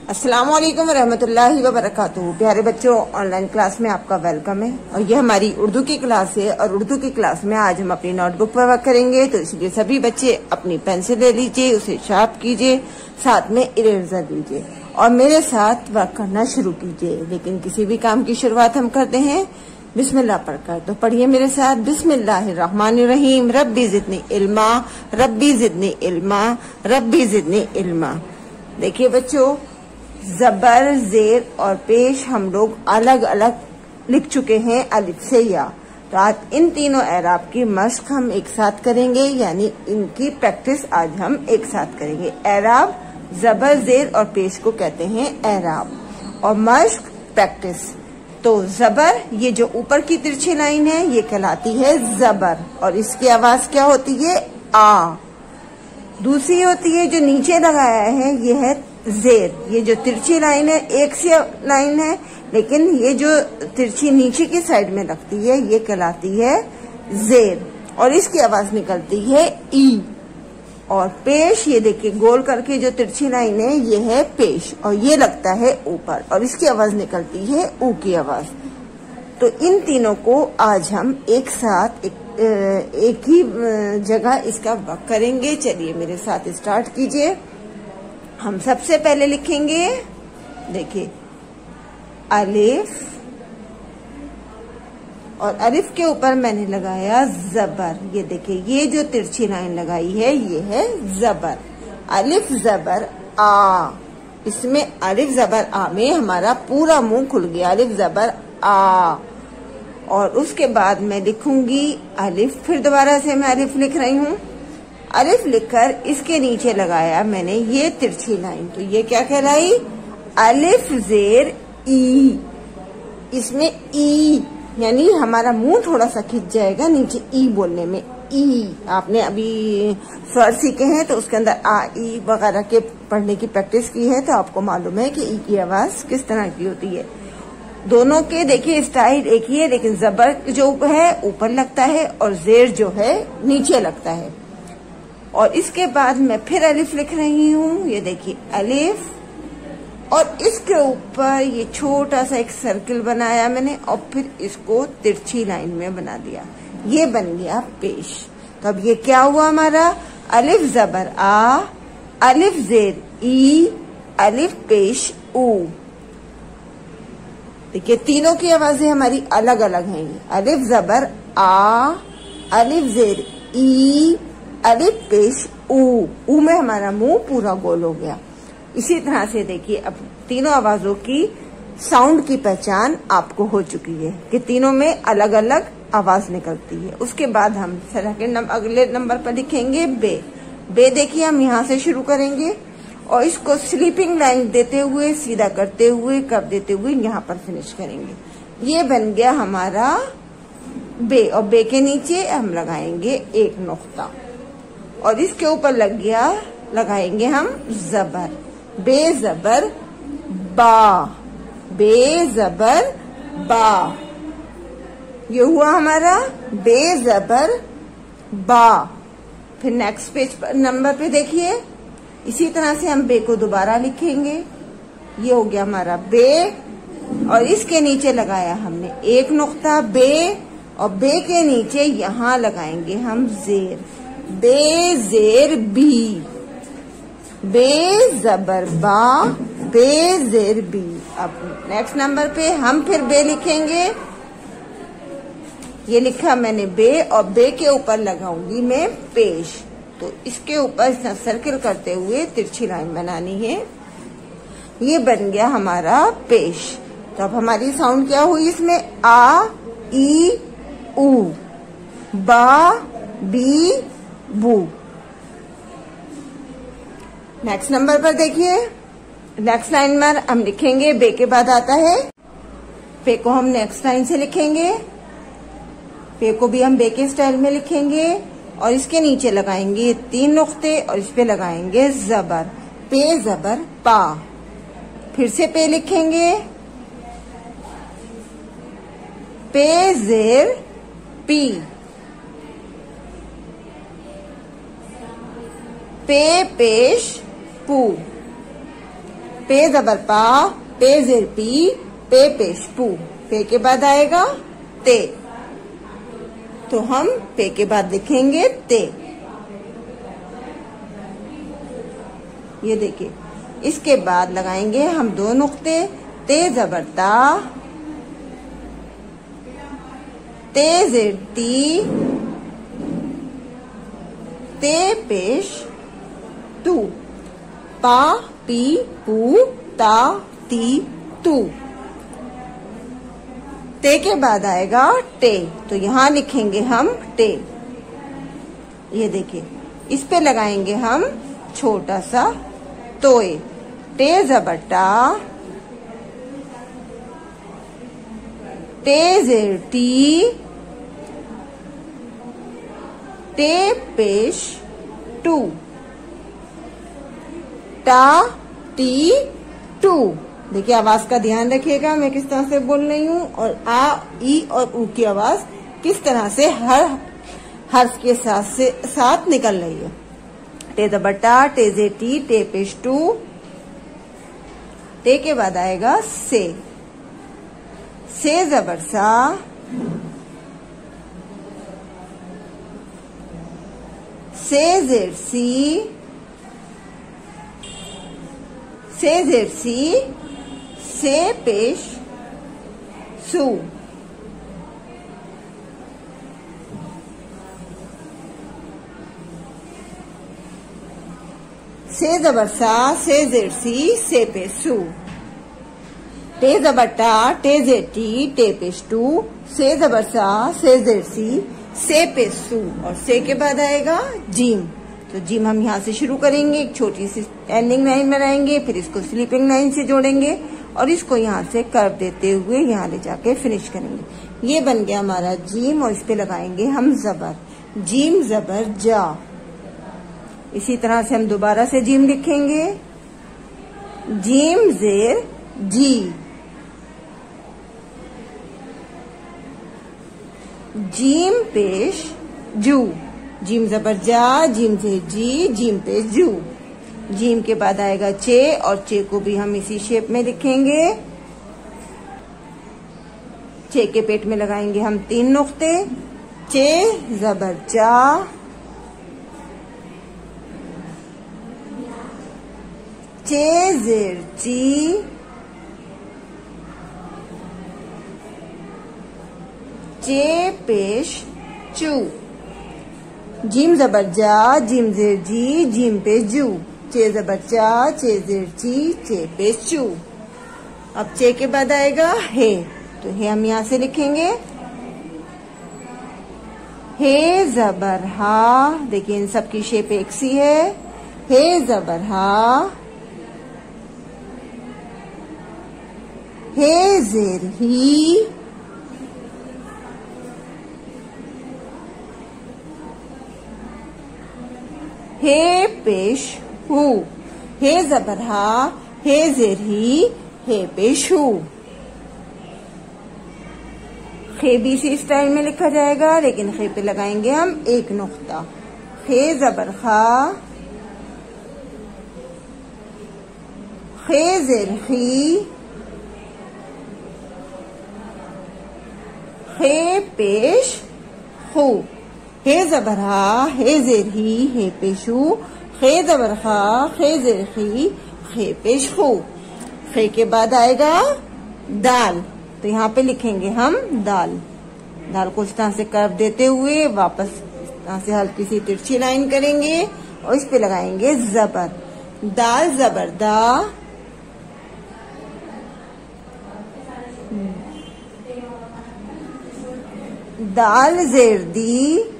अस्सलाम वालेकुम रहमतुल्लाहि व बरकातुहू। प्यारे बच्चों, ऑनलाइन क्लास में आपका वेलकम है और ये हमारी उर्दू की क्लास है। और उर्दू की क्लास में आज हम अपनी नोटबुक पर वर्क करेंगे, तो इसलिए सभी बच्चे अपनी पेंसिल ले लीजिए, उसे शार्प कीजिए, साथ में इरेजर लीजिए और मेरे साथ वर्क करना शुरू कीजिए। लेकिन किसी भी काम की शुरुआत हम करते हैं बिस्मिल्लाह पढ़कर, तो पढ़िए मेरे साथ। बिस्मिल्लाहिर्रहमानिर्रहीम। रब्बी जिदनी इल्मा, रब्बी जिदनी इल्मा, रब्बी जिदनी इल्मा। देखिए बच्चों, जबर, जेर और पेश हम लोग अलग अलग लिख चुके हैं अलिफ से या। तो आज इन तीनों एराब की मश्क हम एक साथ करेंगे, यानी इनकी प्रैक्टिस आज हम एक साथ करेंगे। एराब, जबर, जेर और पेश को कहते हैं एराब और मश्क प्रैक्टिस। तो जबर, ये जो ऊपर की तिरछी लाइन है ये कहलाती है जबर और इसकी आवाज क्या होती है? आ। दूसरी होती है जो नीचे लगाया है ये है जेर। ये जो तिरछी लाइन है एक सी लाइन है, लेकिन ये जो तिरछी नीचे की साइड में लगती है ये कहलाती है जेर और इसकी आवाज निकलती है ई। और पेश, ये देखिए गोल करके जो तिरछी लाइन है ये है पेश और ये लगता है ऊपर और इसकी आवाज निकलती है ऊ की आवाज। तो इन तीनों को आज हम एक साथ एक ही जगह इसका वर्क करेंगे। चलिए मेरे साथ स्टार्ट कीजिए। हम सबसे पहले लिखेंगे, देखिए अलिफ और अलिफ के ऊपर मैंने लगाया जबर। ये देखिए ये जो तिरछी लाइन लगाई है ये है जबर। अलिफ जबर आ, इसमें अलिफ जबर आ में हमारा पूरा मुंह खुल गया। अलिफ जबर आ। और उसके बाद मैं लिखूंगी अलिफ, फिर दोबारा से मैं अलिफ लिख रही हूँ। अलिफ लिखकर इसके नीचे लगाया मैंने ये तिरछी लाइन, तो ये क्या कहलाई? अलिफ जेर ई। इसमें ई यानी हमारा मुंह थोड़ा सा खिंच जाएगा नीचे ई बोलने में। ई आपने अभी स्वर सीखे हैं तो उसके अंदर आ ई वगैरह के पढ़ने की प्रैक्टिस की है, तो आपको मालूम है कि ई की आवाज किस तरह की होती है। दोनों के देखिए स्टाइल एक ही है, लेकिन जबर जो है ऊपर लगता है और जेर जो है नीचे लगता है। और इसके बाद मैं फिर अलिफ लिख रही हूँ। ये देखिए अलिफ और इसके ऊपर ये छोटा सा एक सर्किल बनाया मैंने और फिर इसको तिरछी लाइन में बना दिया। ये बन गया पेश। तो अब ये क्या हुआ हमारा? अलिफ जबर आ, अलिफ जेर ई, अलिफ पेश ऊ। देखिए तीनों की आवाजें हमारी अलग अलग हैं। अलिफ जबर आ, अलिफ जेर ई, अलिफ पेश ऊ। ऊ में हमारा मुंह पूरा गोल हो गया। इसी तरह से देखिए अब तीनों आवाजों की साउंड की पहचान आपको हो चुकी है कि तीनों में अलग अलग आवाज निकलती है। उसके बाद हम अगले नंबर पर लिखेंगे बे। बे देखिए हम यहाँ से शुरू करेंगे और इसको स्लीपिंग लाइन देते हुए, सीधा करते हुए, कब देते हुए यहाँ पर फिनिश करेंगे। ये बन गया हमारा बे और बे के नीचे हम लगाएंगे एक नुक्ता और इसके ऊपर लगाएंगे हम जबर। बे जबर बा, बे जबर बा। ये हुआ हमारा बे जबर बा। फिर नेक्स्ट पेज पर नंबर पे देखिए इसी तरह से हम बे को दोबारा लिखेंगे। ये हो गया हमारा बे और इसके नीचे लगाया हमने एक नुक्ता बे और बे के नीचे यहाँ लगाएंगे हम जेर। बे जेर बी, बे जबर बा, बे जेर बी। अब नेक्स्ट नंबर पे हम फिर बे लिखेंगे। ये लिखा मैंने बे और बे के ऊपर लगाऊंगी मैं पेश। तो इसके ऊपर सर्किल करते हुए तिरछी लाइन बनानी है। ये बन गया हमारा पेश। तो अब हमारी साउंड क्या हुई इसमें? आ ई ऊ, बा बी बू। नेक्स्ट नंबर पर देखिए, नेक्स्ट लाइन में हम लिखेंगे बे के बाद आता है पे को हम नेक्स्ट लाइन से लिखेंगे। पे को भी हम बे के स्टाइल में लिखेंगे और इसके नीचे लगाएंगे तीन नुक्ते और इस पे लगाएंगे जबर। पे जबर पा। फिर से पे लिखेंगे, पे जेर पी, पे पेश पू। पे जबर पा, पे जेर पी, पे पेश पू। पे के बाद आएगा ते, तो हम पे के बाद लिखेंगे ते। ये देखिए, इसके बाद लगाएंगे हम 2 नुक्ते। ते जबर ता, ते जेर ती, ते पेश तू। पा पी पू ता ती तू। ते के बाद आएगा टे, तो यहाँ लिखेंगे हम टे। ये देखिए, इस पे लगाएंगे हम छोटा सा तोए। टे जबर टा, टे जेर टी, टे पेश टू। टा टी टू। देखिए, आवाज का ध्यान रखिएगा, मैं किस तरह से बोल रही हूँ, और आ, ई और ऊ की आवाज किस तरह से हर हर्फ के साथ निकल रही है। टे जबर टा, टे जे टी, टे पेश टू। टे के बाद आएगा से जबर सा, से जेर सी, से जेर सी, से पेश सू। से जबर सा, से जेर सी, से पेश सू। टे जबर टा, टे जेर टी, टे पेश टू। से जबर सा, से जेर सी, से पेश सू। और से के बाद आएगा जीम, तो जीम हम यहाँ से शुरू करेंगे, एक छोटी सी एंडिंग लाइन बनाएंगे, फिर इसको स्लीपिंग लाइन से जोड़ेंगे और इसको यहाँ से कर्व देते हुए यहाँ ले जाके फिनिश करेंगे। ये बन गया हमारा जीम, और इस पे लगाएंगे हम जबर। जीम जबर जा। इसी तरह से हम दोबारा से जीम लिखेंगे। जीम जेर जी, जीम पेश जू। जीम जबर जा, जीम जेर जी, जीम पेश जू। जीम के बाद आएगा चे, और चे को भी हम इसी शेप में लिखेंगे। चे के पेट में लगाएंगे हम 3 नुक्ते। चे जबर चा, चे जेर ची, चे पेश चू। जीम जबर जा, जीम जेर जी, जीम पेश जू। चे जबर चा, चे जेर ची, चे पेश चू। अब चे के बाद आएगा हे, तो हे हम यहाँ से लिखेंगे। हे जबर हा, देखिए इन सब की शेप एक सी है। हे जबर हा, हे जेर ही, हे पेश हु। हे जबर हा, हे जेर ही, हे पेश हु। खे भी इसी स्टाइल में लिखा जाएगा, लेकिन खे पे लगाएंगे हम 1 नुक्ता। खे जबर खा, खे जेर खी, खे पेश हु। हे जबर हा, हे जेर ही, हे पेश हु। खे जबर खा, खे जेर खी, खे पेश हु। खे के बाद आएगा दाल, तो यहाँ पे लिखेंगे हम दाल। दाल को इस तरह से कर्व देते हुए वापस इस तरह से हल्की सी तिरछी लाइन करेंगे और इस पे लगाएंगे जबर। दाल जबर दा, दाल जेर दी,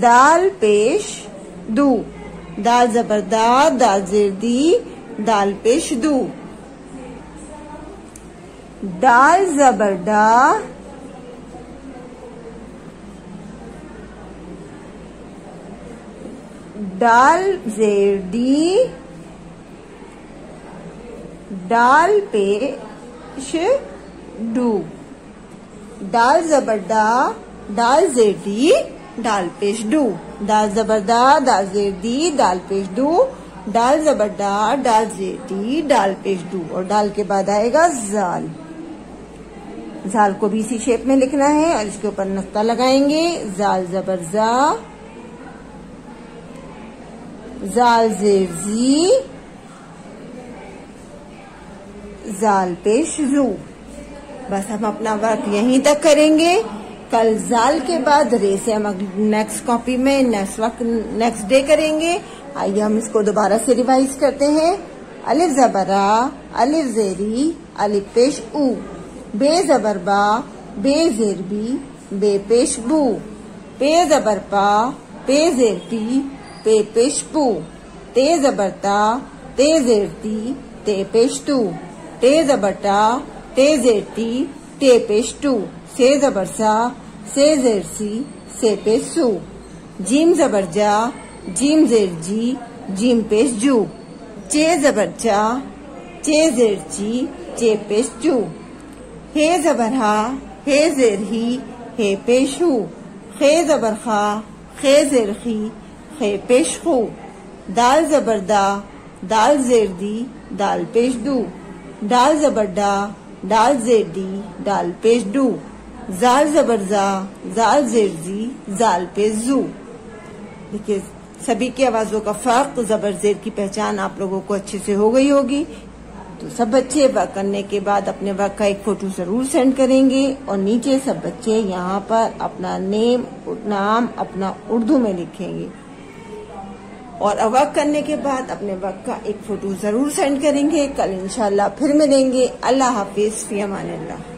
दाल पेश दू। दाल जबर दा, दाल जेर दी, दाल पेश दू। दाल जबर डा, दाल जेर डी, दाल पेश डू। दाल जबर डा, दाल जेर डी, दाल पेश डू, दाल जबर दा, दाल जेर दी, दाल पेश डू, दाल जबर दा, दाल जेर दी, दाल पेश डू, और दाल के बाद आएगा जाल। जाल को भी इसी शेप में लिखना है और इसके ऊपर नुक्ता लगाएंगे। जाल जबर जा, जाल जेर जी, जाल पेश रू। बस हम अपना वर्क यहीं तक करेंगे। कल जाल के बाद रे से हम नेक्स्ट कॉपी में नेक्स्ट डे करेंगे। आइए हम इसको दोबारा से रिवाइज करते हैं। अलिफ जबरा, अलिफ जेरी, अलिफ पेश ऊ, बे जबर बा, बे जेर बी, बे पेश बू, पे जबर पा, पे जेर ती, पे पेश पू, ते जबर ता, ते जेर ती, ते पेश तू, ते जबर टा, ते जेर ती, ते पेश टू, से जबर सा, से जेर सी, से पेश सू, जीम जबर जा, जीम जेर जी, जीम पेश जू, चे जबर चा, चे जेर ची, चे पेश चू, हे जबर हा, हे जेर ही, हे पेश हू, खे जबर खा, खे जेर खी, खे पेश खू, दाल जबर दा, दाल जेर दी, दाल पेश दू, दाल जबर डा, दाल जेर दी, दाल पेश डू, जाल जबर जा, जाल जेर जी, जाल पेश जू। देखिए सभी की आवाजों का फर्क, जबर जेर की पहचान आप लोगों को अच्छे से हो गई होगी। तो सब बच्चे वर्क करने के बाद अपने वर्क का एक फोटो जरूर सेंड करेंगे और नीचे सब बच्चे यहाँ पर अपना नाम अपना उर्दू में लिखेंगे और वर्क करने के बाद अपने वर्क का एक फोटो जरूर सेंड करेंगे। कल इंशाल्लाह फिर मिलेंगे। अल्लाह हाफिज, फी अमानिल्लाह।